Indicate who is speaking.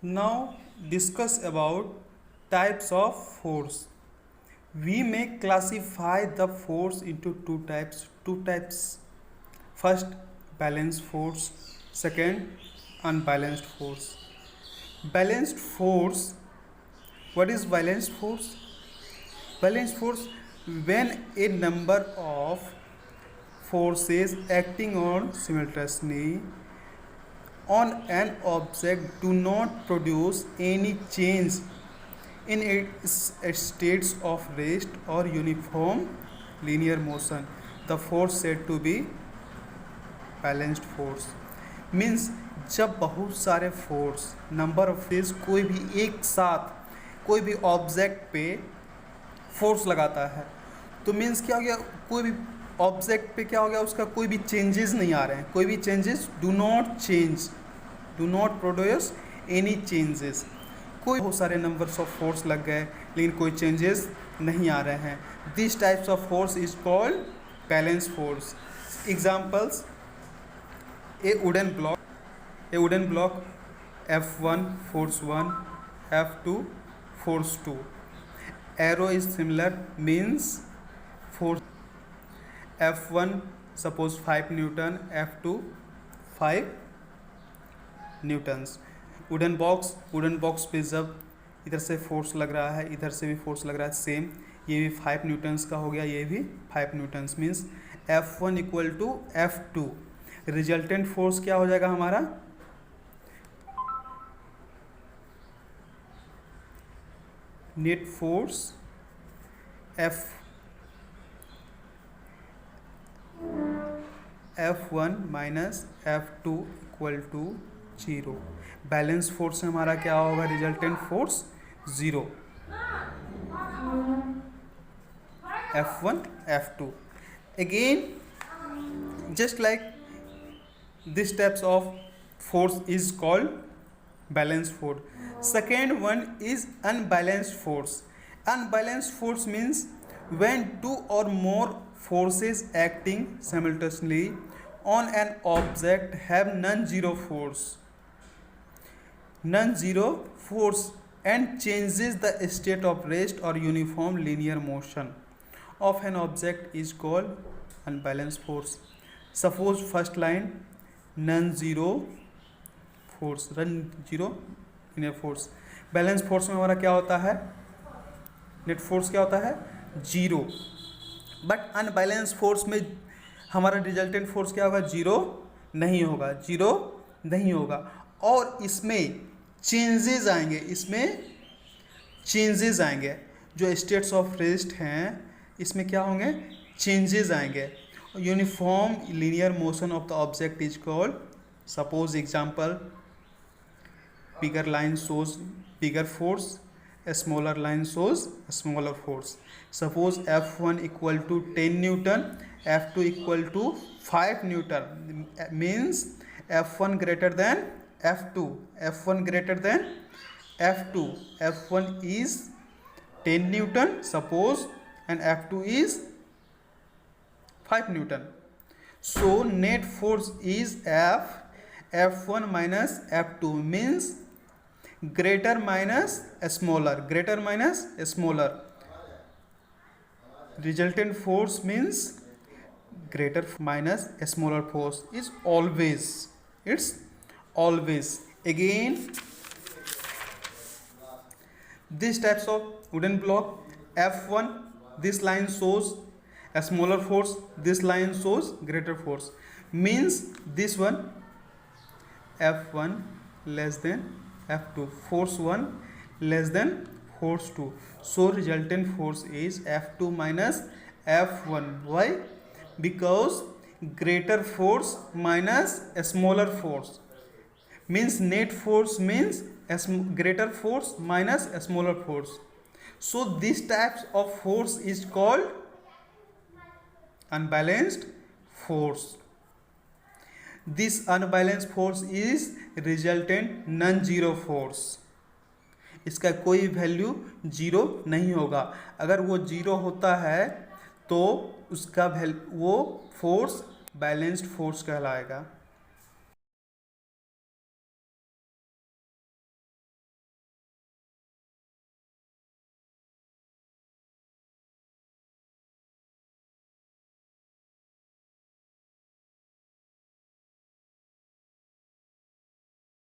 Speaker 1: Now discuss about types of force. We may classify the force into two types. First, balanced force. Second, unbalanced force. Balanced force. What is balanced force? Balanced force, when a number of forces acting on simultaneously on an object do not produce any change in its states of rest or uniform linear motion, the force said to be balanced force. Means जब बहुत सारे force number of force कोई भी एक साथ कोई भी object पे फोर्स लगाता है तो मीन्स क्या हो गया, कोई भी ऑब्जेक्ट पे क्या हो गया, उसका कोई भी चेंजेस नहीं आ रहे हैं, कोई भी changes do not produce any changes. कोई बहुत सारे नंबर्स ऑफ फोर्स लग गए लेकिन कोई चेंजेस नहीं आ रहे हैं, this types of force is called balance force. Examples, A wooden block F1 force 1, F2 force 2, arrow is similar, means force F1 suppose 5 Newton, F2 5 Newtons। Wooden box पे जब इधर से फोर्स लग रहा है इधर से भी फोर्स लग रहा है सेम, ये भी 5 न्यूटन्स का हो गया, ये भी 5 newtons, means F1 equal to F2। Resultant force क्या हो जाएगा हमारा, net force F1 minus F2 equal to 0। Balance force हमारा क्या होगा, resultant force 0, F1 F2। Again just like this types of force is called balanced force. Second one is unbalanced force. Unbalanced force means when two or more forces acting simultaneously on an object have non-zero force and changes the state of rest or uniform linear motion of an object is called unbalanced force. Suppose first line, non-zero force, non-zero linear force। Balance force में हमारा क्या होता है, net force क्या होता है, 0। But unbalance force में हमारा रिजल्टेंट फोर्स क्या होगा, 0 नहीं होगा, और इसमें चेंजेस आएंगे, जो स्टेट्स ऑफ रेस्ट हैं इसमें क्या होंगे, चेंजेस आएंगे। Uniform linear motion of the object is called, suppose example, bigger line shows bigger force, a smaller line shows a smaller force। Suppose F1 equal to 10 Newton, F2 equal to 5 Newton, means F1 greater than F2, F1 is 10 Newton suppose and F2 is 5 Newton। So net force is F1 minus F2, means greater minus smaller, resultant force means greater minus smaller force is always again these types of wooden block, F1 this line shows a smaller force, this line shows greater force, means this one F1 less than F2, force 1 less than force 2, so resultant force is F2 minus F1। why? Because greater force minus a smaller force means net force means greater force minus a smaller force, so these types of force is called unbalanced force। This unbalanced force is resultant non-zero force। इसका कोई value 0 नहीं होगा, अगर वो 0 होता है तो उसका वो फोर्स बैलेंस्ड फोर्स कहलाएगा।